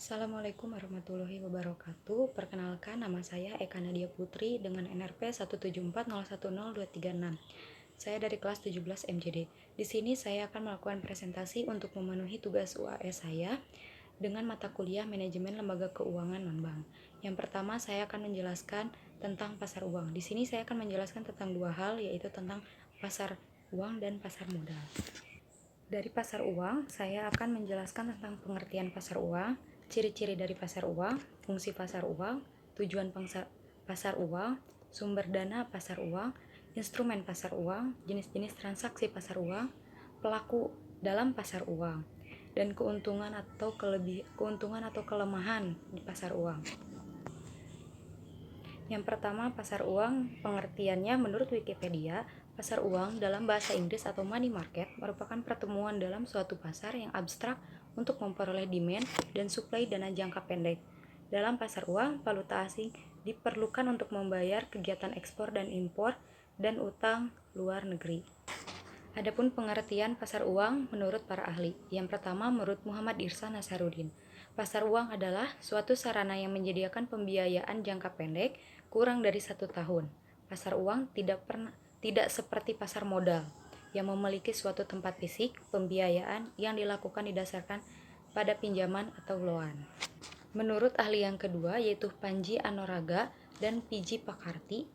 Assalamualaikum warahmatullahi wabarakatuh. Perkenalkan, nama saya Eka Nadia Putri dengan NRP 174010236. Saya dari kelas 17 MJD. Di sini saya akan melakukan presentasi untuk memenuhi tugas UAS saya dengan mata kuliah Manajemen Lembaga Keuangan Non-Bank. Yang pertama, saya akan menjelaskan tentang pasar uang. Di sini saya akan menjelaskan tentang dua hal, yaitu tentang pasar uang dan pasar modal. Dari pasar uang, saya akan menjelaskan tentang pengertian pasar uang, ciri-ciri dari pasar uang, fungsi pasar uang, tujuan pasar uang, sumber dana pasar uang, instrumen pasar uang, jenis-jenis transaksi pasar uang, pelaku dalam pasar uang, dan keuntungan atau kelemahan di pasar uang. Yang pertama, pasar uang. Pengertiannya menurut Wikipedia, pasar uang dalam bahasa Inggris atau money market merupakan pertemuan dalam suatu pasar yang abstrak untuk memperoleh demand dan suplai dana jangka pendek. Dalam pasar uang, valuta asing diperlukan untuk membayar kegiatan ekspor dan impor dan utang luar negeri. Adapun pengertian pasar uang menurut para ahli. Yang pertama, menurut Muhammad Irsa Nasaruddin, pasar uang adalah suatu sarana yang menyediakan pembiayaan jangka pendek kurang dari 1 tahun. Pasar uang tidak seperti pasar modal yang memiliki suatu tempat fisik pembiayaan yang dilakukan didasarkan pada pinjaman atau loan. Menurut ahli yang kedua, yaitu Panji Anoraga dan Piji Pakarti,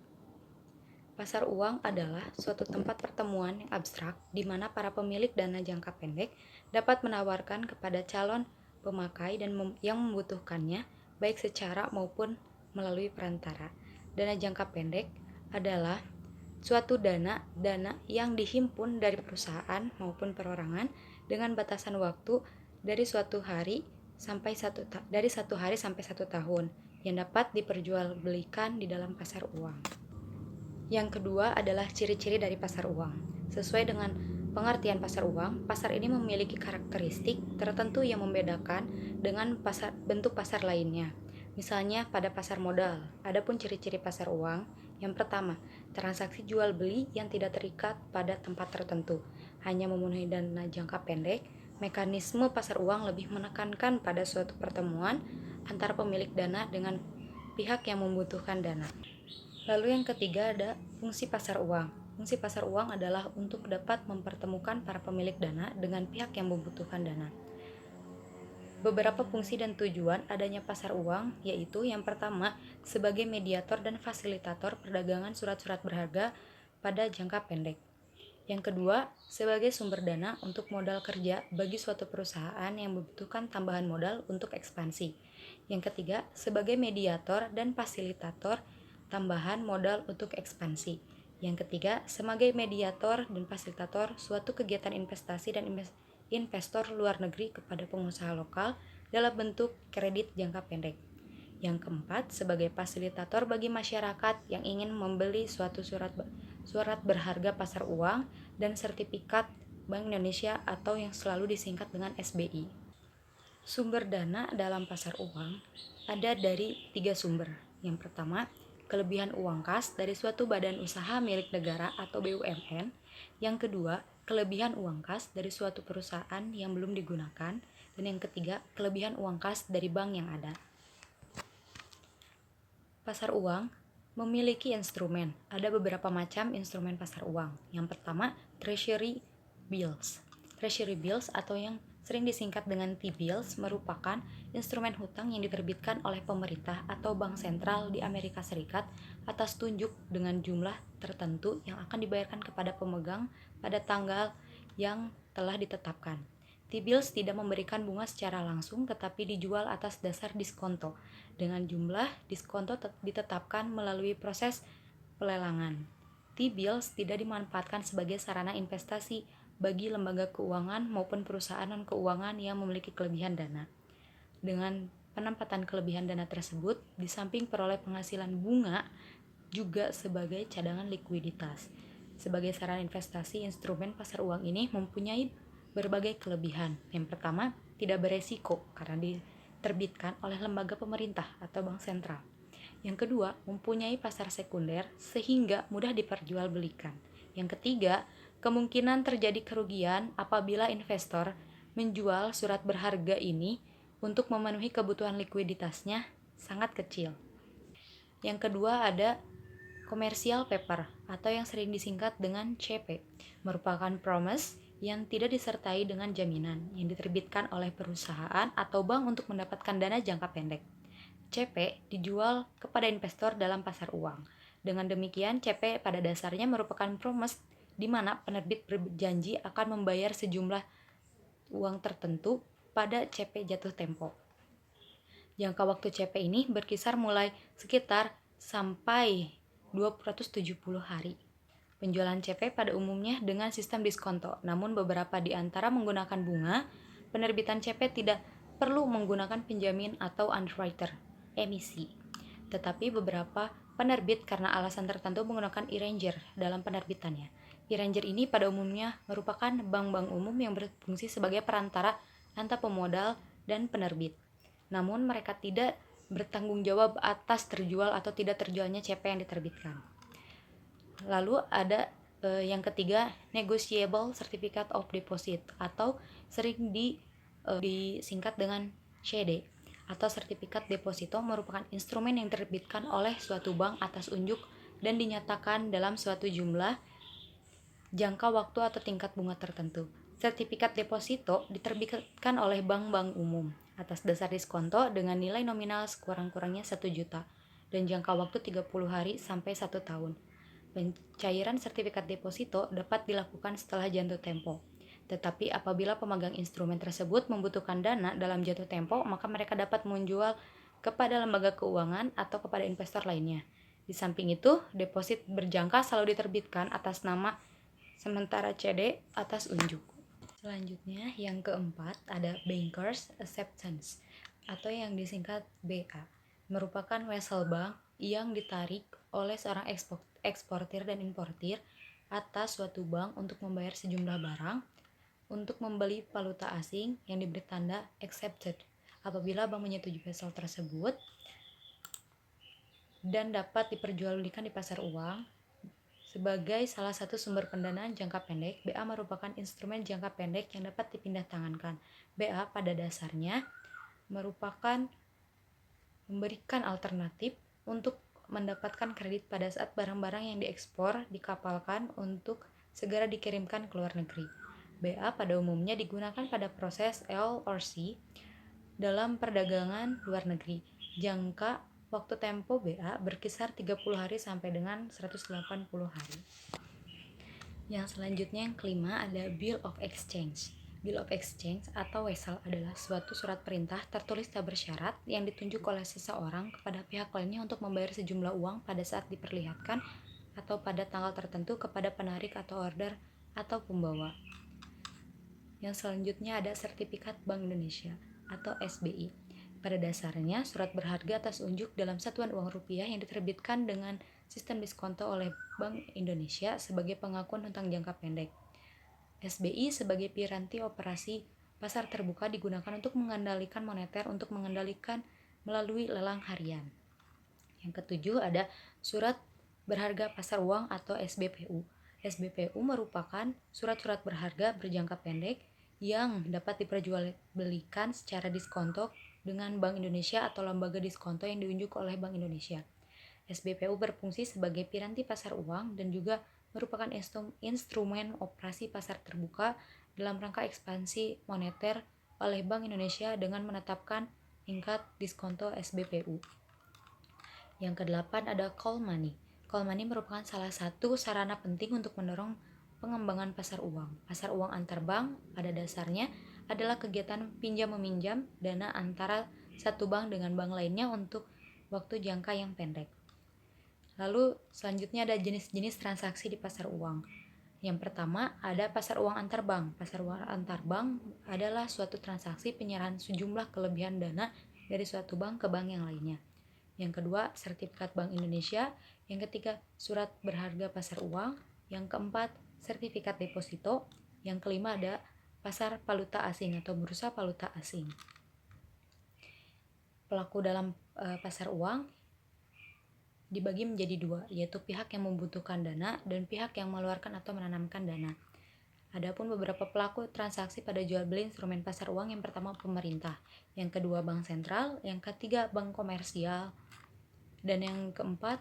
pasar uang adalah suatu tempat pertemuan yang abstrak di mana para pemilik dana jangka pendek dapat menawarkan kepada calon pemakai dan yang membutuhkannya baik secara maupun melalui perantara. Dana jangka pendek adalah suatu dana yang dihimpun dari perusahaan maupun perorangan dengan batasan waktu dari satu hari sampai 1 tahun yang dapat diperjualbelikan di dalam pasar uang. Yang kedua adalah ciri-ciri dari pasar uang. Sesuai dengan pengertian pasar uang, pasar ini memiliki karakteristik tertentu yang membedakan dengan bentuk pasar lainnya. Misalnya pada pasar modal, adapun ciri-ciri pasar uang, yang pertama, transaksi jual beli yang tidak terikat pada tempat tertentu, hanya memenuhi dana jangka pendek. Mekanisme pasar uang lebih menekankan pada suatu pertemuan antara pemilik dana dengan pihak yang membutuhkan dana. Lalu yang ketiga ada fungsi pasar uang. Fungsi pasar uang adalah untuk dapat mempertemukan para pemilik dana dengan pihak yang membutuhkan dana. Beberapa fungsi dan tujuan adanya pasar uang yaitu yang pertama, sebagai mediator dan fasilitator perdagangan surat-surat berharga pada jangka pendek. Yang kedua, sebagai sumber dana untuk modal kerja bagi suatu perusahaan yang membutuhkan tambahan modal untuk ekspansi. Yang ketiga, sebagai mediator dan fasilitator tambahan modal untuk ekspansi. Yang ketiga, sebagai mediator dan fasilitator suatu kegiatan investasi dan investor luar negeri kepada pengusaha lokal dalam bentuk kredit jangka pendek. Yang keempat, sebagai fasilitator bagi masyarakat yang ingin membeli suatu surat berharga pasar uang dan sertifikat Bank Indonesia atau yang selalu disingkat dengan SBI. Sumber dana dalam pasar uang ada dari 3 sumber. Yang pertama, kelebihan uang kas dari suatu badan usaha milik negara atau BUMN. Yang kedua, kelebihan uang kas dari suatu perusahaan yang belum digunakan. Dan yang ketiga, kelebihan uang kas dari bank yang ada. Pasar uang memiliki instrumen. Ada beberapa macam instrumen pasar uang. Yang pertama, Treasury Bills. Treasury Bills atau yang sering disingkat dengan T-bills merupakan instrumen hutang yang diterbitkan oleh pemerintah atau bank sentral di Amerika Serikat atas tunjuk dengan jumlah tertentu yang akan dibayarkan kepada pemegang pada tanggal yang telah ditetapkan. T-bills tidak memberikan bunga secara langsung tetapi dijual atas dasar diskonto dengan jumlah diskonto ditetapkan melalui proses pelelangan. T-bills tidak dimanfaatkan sebagai sarana investasi bagi lembaga keuangan maupun perusahaan non-keuangan yang memiliki kelebihan dana. Dengan penempatan kelebihan dana tersebut, di samping peroleh penghasilan bunga, juga sebagai cadangan likuiditas. Sebagai sarana investasi, instrumen pasar uang ini mempunyai berbagai kelebihan. Yang pertama, tidak beresiko karena diterbitkan oleh lembaga pemerintah atau bank sentral. Yang kedua, mempunyai pasar sekunder sehingga mudah diperjualbelikan. Yang ketiga, kemungkinan terjadi kerugian apabila investor menjual surat berharga ini untuk memenuhi kebutuhan likuiditasnya sangat kecil. Yang kedua ada commercial paper atau yang sering disingkat dengan CP, merupakan promise yang tidak disertai dengan jaminan yang diterbitkan oleh perusahaan atau bank untuk mendapatkan dana jangka pendek. CP dijual kepada investor dalam pasar uang. Dengan demikian, CP pada dasarnya merupakan promise di mana penerbit berjanji akan membayar sejumlah uang tertentu pada CP jatuh tempo. Jangka waktu CP ini berkisar mulai sekitar sampai 270 hari. Penjualan CP pada umumnya dengan sistem diskonto, namun beberapa di antara menggunakan bunga. Penerbitan CP tidak perlu menggunakan penjamin atau underwriter emisi. Tetapi beberapa penerbit karena alasan tertentu menggunakan e-ranger dalam penerbitannya. E-ranger ini pada umumnya merupakan bank-bank umum yang berfungsi sebagai perantara antara pemodal dan penerbit. Namun mereka tidak bertanggung jawab atas terjual atau tidak terjualnya CP yang diterbitkan. Lalu ada yang ketiga, negotiable certificate of deposit atau sering disingkat dengan CD atau sertifikat deposito, merupakan instrumen yang diterbitkan oleh suatu bank atas unjuk dan dinyatakan dalam suatu jumlah, jangka waktu atau tingkat bunga tertentu. Sertifikat deposito diterbitkan oleh bank-bank umum atas dasar diskonto dengan nilai nominal sekurang-kurangnya 1 juta dan jangka waktu 30 hari sampai 1 tahun. Pencairan sertifikat deposito dapat dilakukan setelah jatuh tempo. Tetapi apabila pemegang instrumen tersebut membutuhkan dana dalam jatuh tempo, maka mereka dapat menjual kepada lembaga keuangan atau kepada investor lainnya. Di samping itu, deposit berjangka selalu diterbitkan atas nama, sementara CD atas unjuk. Selanjutnya, yang keempat ada Bankers Acceptance atau yang disingkat BA, merupakan wesel bank yang ditarik oleh seorang eksportir dan importir atas suatu bank untuk membayar sejumlah barang untuk membeli valuta asing yang diberi tanda accepted apabila bank menyetujui wesel tersebut dan dapat diperjualbelikan di pasar uang. Sebagai salah satu sumber pendanaan jangka pendek, BA merupakan instrumen jangka pendek yang dapat dipindahtangankan. BA pada dasarnya merupakan memberikan alternatif untuk mendapatkan kredit pada saat barang-barang yang diekspor dikapalkan untuk segera dikirimkan ke luar negeri. BA pada umumnya digunakan pada proses L/C dalam perdagangan luar negeri. Jangka waktu tempo BA berkisar 30 hari sampai dengan 180 hari. Yang selanjutnya yang kelima ada Bill of Exchange. Bill of Exchange atau wesel adalah suatu surat perintah tertulis tak bersyarat yang ditunjuk oleh seseorang kepada pihak lainnya untuk membayar sejumlah uang pada saat diperlihatkan atau pada tanggal tertentu kepada penarik atau order atau pembawa. Yang selanjutnya ada Sertifikat Bank Indonesia atau SBI. Pada dasarnya, surat berharga atas unjuk dalam satuan uang rupiah yang diterbitkan dengan sistem diskonto oleh Bank Indonesia sebagai pengakuan hutang jangka pendek. SBI sebagai piranti operasi pasar terbuka digunakan untuk mengendalikan moneter untuk mengendalikan melalui lelang harian. Yang ketujuh ada Surat Berharga Pasar Uang atau SBPU. SBPU merupakan surat-surat berharga berjangka pendek yang dapat diperjualbelikan secara diskonto dengan Bank Indonesia atau lembaga diskonto yang diunjuk oleh Bank Indonesia. SBPU berfungsi sebagai piranti pasar uang dan juga merupakan instrumen operasi pasar terbuka dalam rangka ekspansi moneter oleh Bank Indonesia dengan menetapkan tingkat diskonto SBPU. Yang kedelapan ada call money. Call money merupakan salah satu sarana penting untuk mendorong pengembangan pasar uang. Pasar uang antar bank pada dasarnya adalah kegiatan pinjam-meminjam dana antara satu bank dengan bank lainnya untuk waktu jangka yang pendek. Lalu selanjutnya ada jenis-jenis transaksi di pasar uang. Yang pertama ada pasar uang antar bank. Pasar uang antar bank adalah suatu transaksi penyerahan sejumlah kelebihan dana dari suatu bank ke bank yang lainnya. Yang kedua, sertifikat Bank Indonesia. Yang ketiga, surat berharga pasar uang. Yang keempat, sertifikat deposito. Yang kelima ada pasar valuta asing atau bursa valuta asing. Pelaku dalam pasar uang dibagi menjadi dua, yaitu pihak yang membutuhkan dana dan pihak yang mengeluarkan atau menanamkan dana. Adapun beberapa pelaku transaksi pada jual beli instrumen pasar uang, yang pertama pemerintah, yang kedua bank sentral, yang ketiga bank komersial, dan yang keempat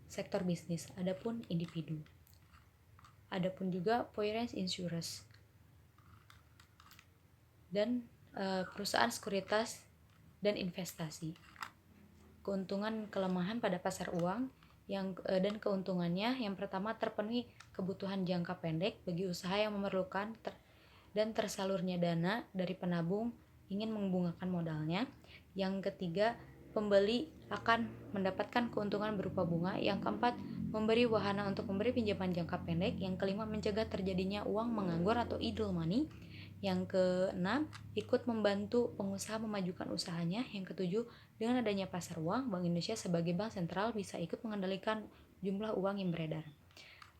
sektor bisnis. Adapun individu. Adapun juga foreign insurers dan perusahaan sekuritas dan investasi. Keuntungan kelemahan pada pasar uang dan keuntungannya, yang pertama terpenuhi kebutuhan jangka pendek bagi usaha yang memerlukan dan tersalurnya dana dari penabung ingin membungakan modalnya. Yang ketiga, pembeli akan mendapatkan keuntungan berupa bunga. Yang keempat, memberi wahana untuk memberi pinjaman jangka pendek. Yang kelima, mencegah terjadinya uang menganggur atau idle money. Yang keenam, ikut membantu pengusaha memajukan usahanya. Yang ketujuh, dengan adanya pasar uang, Bank Indonesia sebagai bank sentral bisa ikut mengendalikan jumlah uang yang beredar.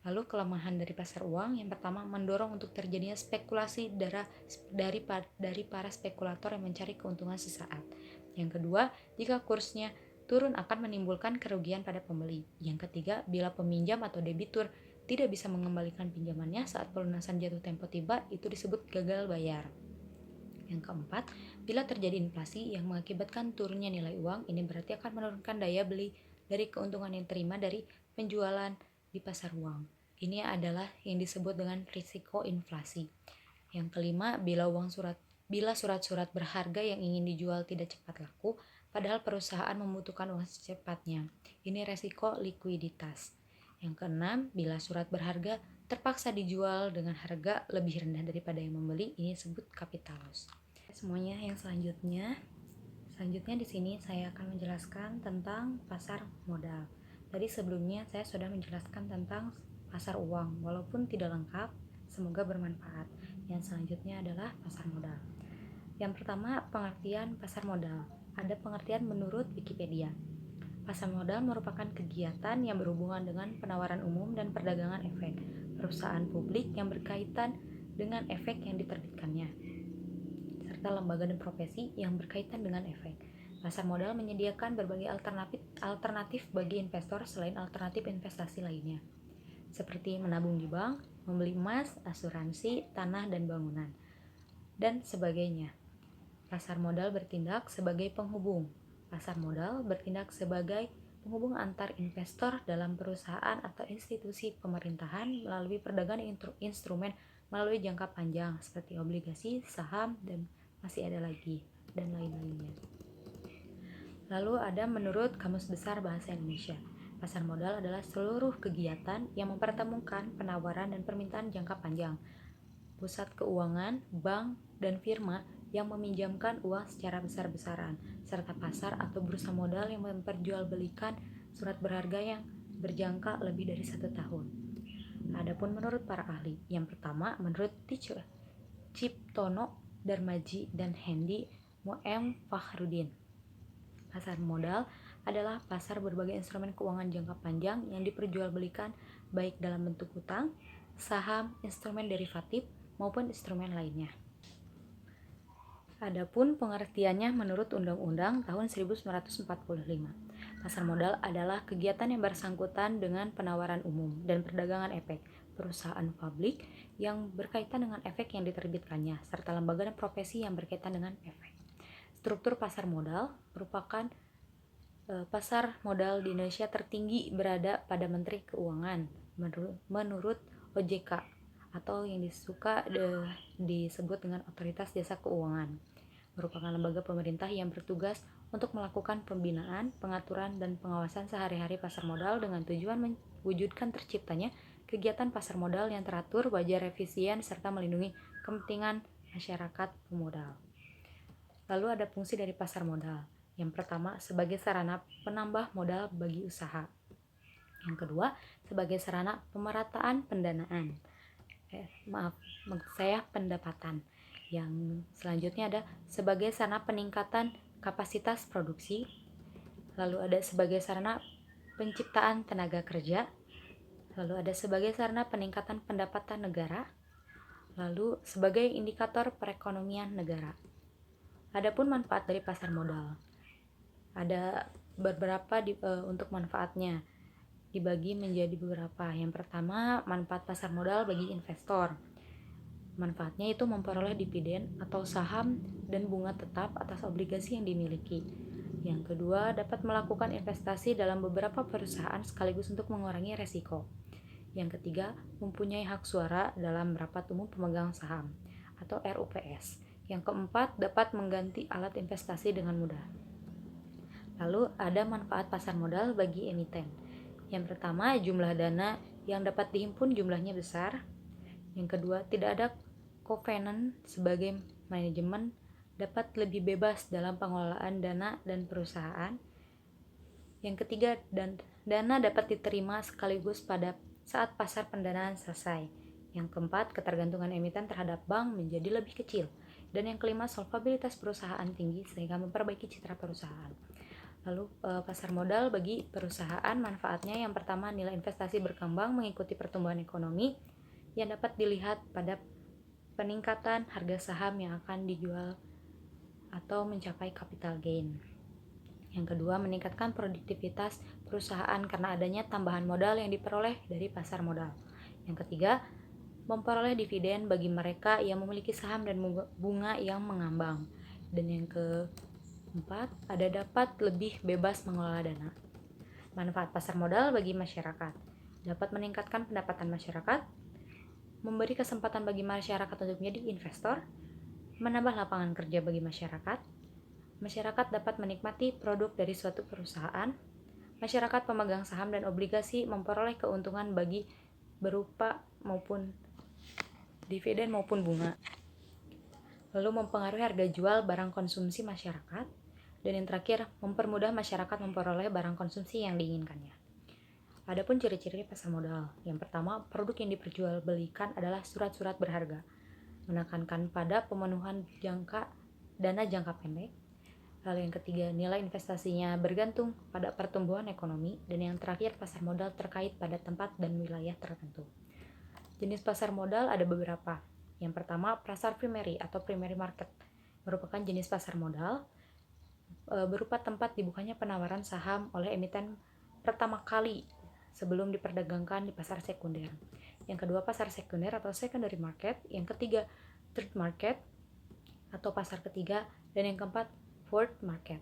Lalu kelemahan dari pasar uang, yang pertama mendorong untuk terjadinya spekulasi dari para spekulator yang mencari keuntungan sesaat. Yang kedua, jika kursnya turun akan menimbulkan kerugian pada pembeli. Yang ketiga, bila peminjam atau debitur tidak bisa mengembalikan pinjamannya saat pelunasan jatuh tempo tiba, itu disebut gagal bayar. Yang keempat, bila terjadi inflasi yang mengakibatkan turunnya nilai uang, ini berarti akan menurunkan daya beli dari keuntungan yang terima dari penjualan di pasar uang. Ini adalah yang disebut dengan risiko inflasi. Yang kelima, bila surat-surat berharga yang ingin dijual tidak cepat laku, padahal perusahaan membutuhkan uang secepatnya. Ini risiko likuiditas. Yang keenam, bila surat berharga terpaksa dijual dengan harga lebih rendah daripada yang membeli, ini disebut capital loss. Semuanya, yang selanjutnya di sini saya akan menjelaskan tentang pasar modal. Tadi sebelumnya saya sudah menjelaskan tentang pasar uang, walaupun tidak lengkap, semoga bermanfaat. Yang selanjutnya adalah pasar modal. Yang pertama, pengertian pasar modal. Ada pengertian menurut Wikipedia. Pasar modal merupakan kegiatan yang berhubungan dengan penawaran umum dan perdagangan efek perusahaan publik yang berkaitan dengan efek yang diterbitkannya, serta lembaga dan profesi yang berkaitan dengan efek. Pasar modal menyediakan berbagai alternatif bagi investor selain alternatif investasi lainnya, seperti menabung di bank, membeli emas, asuransi, tanah dan bangunan, dan sebagainya. Pasar modal bertindak sebagai penghubung. Pasar modal bertindak sebagai penghubung antar investor dalam perusahaan atau institusi pemerintahan melalui perdagangan instrumen melalui jangka panjang seperti obligasi, saham, dan masih ada lagi, dan lain-lainnya. Lalu ada menurut Kamus Besar Bahasa Indonesia. Pasar modal adalah seluruh kegiatan yang mempertemukan penawaran dan permintaan jangka panjang, pusat keuangan, bank, dan firma yang meminjamkan uang secara besar-besaran, serta pasar atau bursa modal yang memperjualbelikan surat berharga yang berjangka lebih dari 1 tahun. Adapun menurut para ahli, yang pertama menurut Ciptono, Darmaji, dan Hendy M. Fakhrudin, pasar modal adalah pasar berbagai instrumen keuangan jangka panjang yang diperjualbelikan baik dalam bentuk hutang, saham, instrumen derivatif, maupun instrumen lainnya. Adapun pengertiannya menurut Undang-Undang tahun 1945. Pasar modal adalah kegiatan yang bersangkutan dengan penawaran umum dan perdagangan efek perusahaan publik yang berkaitan dengan efek yang diterbitkannya, serta lembaga dan profesi yang berkaitan dengan efek. Struktur pasar modal merupakan pasar modal di Indonesia tertinggi berada pada Menteri Keuangan menurut OJK, atau yang disebut dengan Otoritas Jasa Keuangan. Merupakan lembaga pemerintah yang bertugas untuk melakukan pembinaan, pengaturan, dan pengawasan sehari-hari pasar modal dengan tujuan mewujudkan terciptanya kegiatan pasar modal yang teratur, wajar, efisien, serta melindungi kepentingan masyarakat pemodal. Lalu ada fungsi dari pasar modal. Yang pertama, sebagai sarana penambah modal bagi usaha. Yang kedua, sebagai sarana pemerataan pendanaan. Pendapatan. Yang selanjutnya ada sebagai sarana peningkatan kapasitas produksi. Lalu ada sebagai sarana penciptaan tenaga kerja. Lalu ada sebagai sarana peningkatan pendapatan negara. Lalu sebagai indikator perekonomian negara. Adapun manfaat dari pasar modal, ada beberapa untuk manfaatnya, dibagi menjadi beberapa. Yang pertama, manfaat pasar modal bagi investor. Manfaatnya itu memperoleh dividen atau saham dan bunga tetap atas obligasi yang dimiliki. Yang kedua, dapat melakukan investasi dalam beberapa perusahaan sekaligus untuk mengurangi resiko. Yang ketiga, mempunyai hak suara dalam rapat umum pemegang saham atau RUPS. Yang keempat, dapat mengganti alat investasi dengan mudah. Lalu ada manfaat pasar modal bagi emiten. Yang pertama, jumlah dana yang dapat dihimpun jumlahnya besar. Yang kedua, tidak ada covenant sebagai manajemen dapat lebih bebas dalam pengelolaan dana dan perusahaan. Yang ketiga, dana dapat diterima sekaligus pada saat pasar pendanaan selesai. Yang keempat, ketergantungan emiten terhadap bank menjadi lebih kecil. Dan yang kelima, solvabilitas perusahaan tinggi sehingga memperbaiki citra perusahaan. Lalu pasar modal bagi perusahaan manfaatnya yang pertama, nilai investasi berkembang mengikuti pertumbuhan ekonomi yang dapat dilihat pada peningkatan harga saham yang akan dijual atau mencapai capital gain. Yang kedua, meningkatkan produktivitas perusahaan karena adanya tambahan modal yang diperoleh dari pasar modal. Yang ketiga, memperoleh dividen bagi mereka yang memiliki saham dan bunga yang mengambang. Dan yang keempat, ada dapat lebih bebas mengelola dana. Manfaat pasar modal bagi masyarakat dapat meningkatkan pendapatan masyarakat, memberi kesempatan bagi masyarakat untuk menjadi investor, menambah lapangan kerja bagi masyarakat dapat menikmati produk dari suatu perusahaan, masyarakat pemegang saham dan obligasi memperoleh keuntungan bagi berupa maupun dividen maupun bunga. Lalu mempengaruhi harga jual barang konsumsi masyarakat, dan yang terakhir, mempermudah masyarakat memperoleh barang konsumsi yang diinginkannya. Adapun ciri-ciri pasar modal. Yang pertama, produk yang diperjualbelikan adalah surat-surat berharga, menekankan pada pemenuhan dana jangka pendek. Lalu yang ketiga, nilai investasinya bergantung pada pertumbuhan ekonomi. Dan yang terakhir, pasar modal terkait pada tempat dan wilayah tertentu. Jenis pasar modal ada beberapa. Yang pertama, pasar primary atau primary market merupakan jenis pasar modal berupa tempat dibukanya penawaran saham oleh emiten pertama kali sebelum diperdagangkan di pasar sekunder. Yang kedua, pasar sekunder atau secondary market. Yang ketiga, third market atau pasar ketiga. Dan yang keempat, fourth market.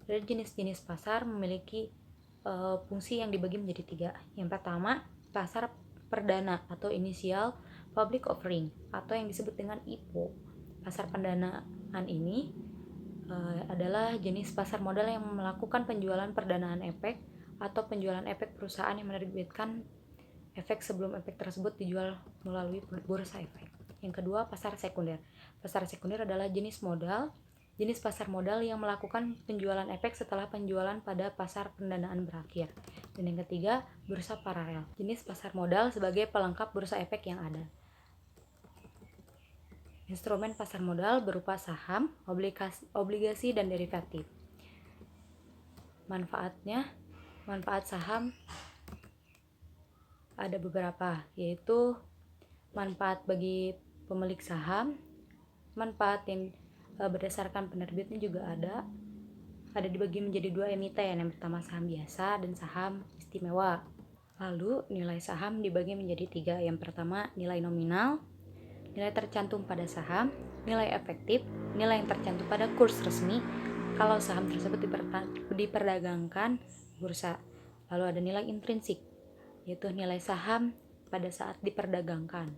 Dari jenis-jenis pasar memiliki fungsi yang dibagi menjadi tiga. Yang pertama, pasar perdana atau initial public offering atau yang disebut dengan IPO. Pasar pendanaan ini adalah jenis pasar modal yang melakukan penjualan perdanaan efek atau penjualan efek perusahaan yang menerbitkan efek sebelum efek tersebut dijual melalui bursa efek. Yang kedua, pasar sekunder. Pasar sekunder adalah jenis pasar modal yang melakukan penjualan efek setelah penjualan pada pasar pendanaan berakhir. Dan yang ketiga, bursa paralel. Jenis pasar modal sebagai pelengkap bursa efek yang ada. Instrumen pasar modal berupa saham, obligasi, dan derivatif. Manfaat saham ada beberapa, yaitu manfaat bagi pemilik saham, manfaat yang berdasarkan penerbitnya juga ada dibagi menjadi dua emiten. Yang pertama, saham biasa dan saham istimewa. Lalu nilai saham dibagi menjadi tiga. Yang pertama, nilai nominal, nilai tercantum pada saham, nilai efektif, nilai yang tercantum pada kurs resmi kalau saham tersebut diperdagangkan bursa. Lalu ada nilai intrinsik, yaitu nilai saham pada saat diperdagangkan.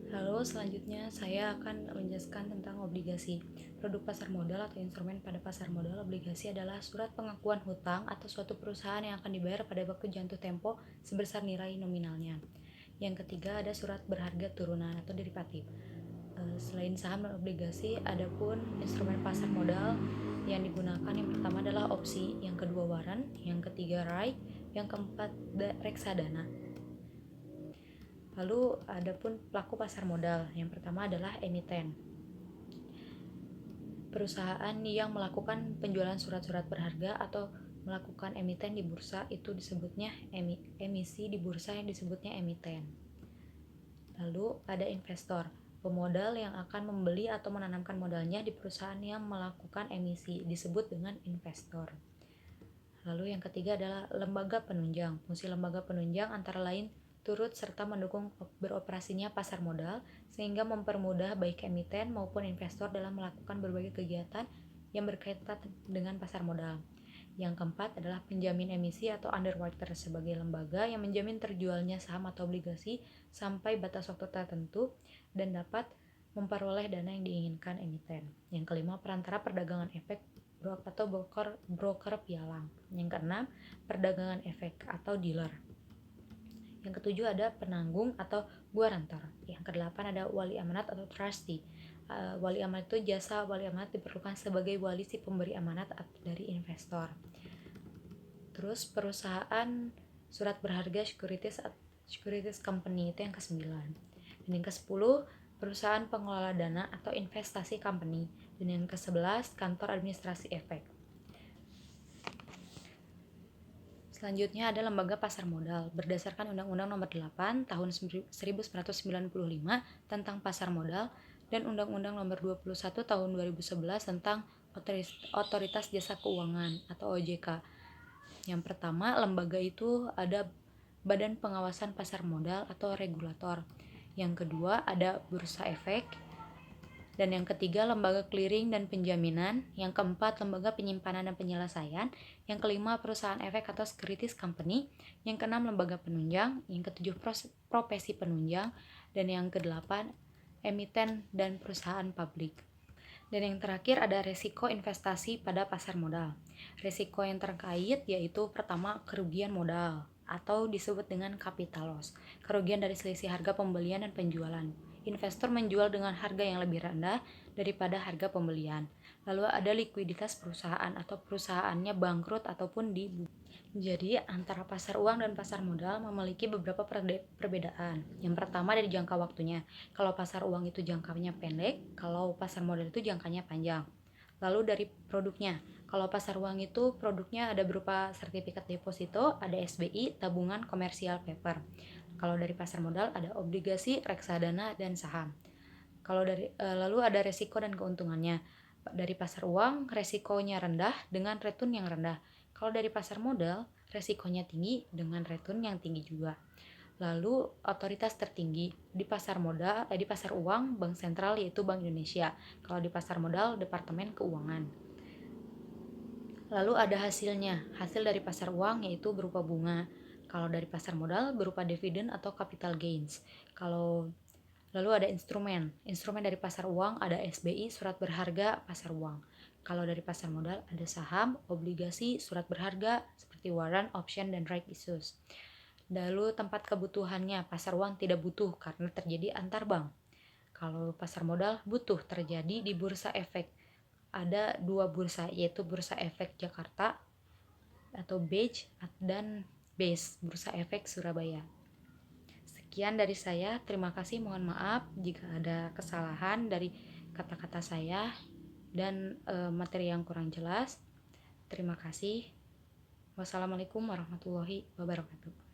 Lalu selanjutnya saya akan menjelaskan tentang obligasi. Produk pasar modal atau instrumen pada pasar modal obligasi adalah surat pengakuan hutang atau suatu perusahaan yang akan dibayar pada waktu jatuh tempo sebesar nilai nominalnya. Yang ketiga, ada surat berharga turunan atau derivatif. Selain saham dan obligasi, ada pun instrumen pasar modal yang digunakan. Yang pertama adalah opsi, yang kedua warrant, yang ketiga right, yang keempat reksadana. Lalu ada pun pelaku pasar modal. Yang pertama adalah emiten. Perusahaan yang melakukan penjualan surat-surat berharga atau melakukan emiten di bursa itu disebutnya emisi di bursa yang disebutnya emiten. Lalu ada investor, pemodal yang akan membeli atau menanamkan modalnya di perusahaan yang melakukan emisi disebut dengan investor. Lalu yang ketiga adalah lembaga penunjang. Fungsi lembaga penunjang antara lain turut serta mendukung beroperasinya pasar modal sehingga mempermudah baik emiten maupun investor dalam melakukan berbagai kegiatan yang berkaitan dengan pasar modal. Yang keempat adalah penjamin emisi atau underwriter sebagai lembaga yang menjamin terjualnya saham atau obligasi sampai batas waktu tertentu dan dapat memperoleh dana yang diinginkan emiten. Yang kelima, perantara perdagangan efek atau broker pialang. Yang keenam, perdagangan efek atau dealer. Yang ketujuh ada penanggung atau guarantor. Yang kedelapan ada wali amanat atau trustee. Wali amanat itu jasa wali amanat diperlukan sebagai wali si pemberi amanat dari investor. Terus perusahaan surat berharga securities company itu yang ke-9. Dan yang ke-10 perusahaan pengelola dana atau investasi company. Dan yang ke-11 kantor administrasi efek. Selanjutnya ada lembaga pasar modal berdasarkan Undang-Undang Nomor 8 Tahun 1995 tentang pasar modal dan Undang-Undang Nomor 21 Tahun 2011 tentang Otoritas Jasa Keuangan atau OJK. Yang pertama, lembaga itu ada Badan Pengawasan Pasar Modal atau regulator. Yang kedua, ada Bursa Efek. Dan yang ketiga, lembaga clearing dan penjaminan. Yang keempat, lembaga penyimpanan dan penyelesaian. Yang kelima, perusahaan efek atau securities company. Yang keenam, lembaga penunjang. Yang ketujuh, profesi penunjang. Dan yang kedelapan, emiten dan perusahaan publik. Dan yang terakhir ada resiko investasi pada pasar modal. Resiko yang terkait yaitu pertama, kerugian modal atau disebut dengan capital loss. Kerugian dari selisih harga pembelian dan penjualan. Investor menjual dengan harga yang lebih rendah daripada harga pembelian. Lalu ada likuiditas perusahaan atau perusahaannya bangkrut ataupun Jadi antara pasar uang dan pasar modal memiliki beberapa perbedaan. Yang pertama dari jangka waktunya. Kalau pasar uang itu jangkanya pendek, kalau pasar modal itu jangkanya panjang. Lalu dari produknya. Kalau pasar uang itu produknya ada berupa sertifikat deposito, ada SBI, tabungan, komersial paper. Kalau dari pasar modal ada obligasi, reksadana, dan saham. Lalu ada resiko dan keuntungannya. Dari pasar uang, resikonya rendah dengan return yang rendah. Kalau dari pasar modal, resikonya tinggi dengan return yang tinggi juga. Lalu otoritas tertinggi di pasar uang, Bank Sentral yaitu Bank Indonesia. Kalau di pasar modal, Departemen Keuangan. Lalu ada hasilnya. Hasil dari pasar uang yaitu berupa bunga. Kalau dari pasar modal berupa dividen atau capital gains. Lalu ada instrumen dari pasar uang ada SBI, surat berharga, pasar uang. Kalau dari pasar modal ada saham, obligasi, surat berharga seperti warrant, option, dan right issues. Lalu tempat kebutuhannya, pasar uang tidak butuh karena terjadi antar bank. Kalau pasar modal butuh, terjadi di bursa efek. Ada 2 bursa yaitu Bursa Efek Jakarta atau BEJ dan BASE, Bursa Efek Surabaya. Sekian dari saya, terima kasih, mohon maaf jika ada kesalahan dari kata-kata saya dan materi yang kurang jelas. Terima kasih. Wassalamualaikum warahmatullahi wabarakatuh.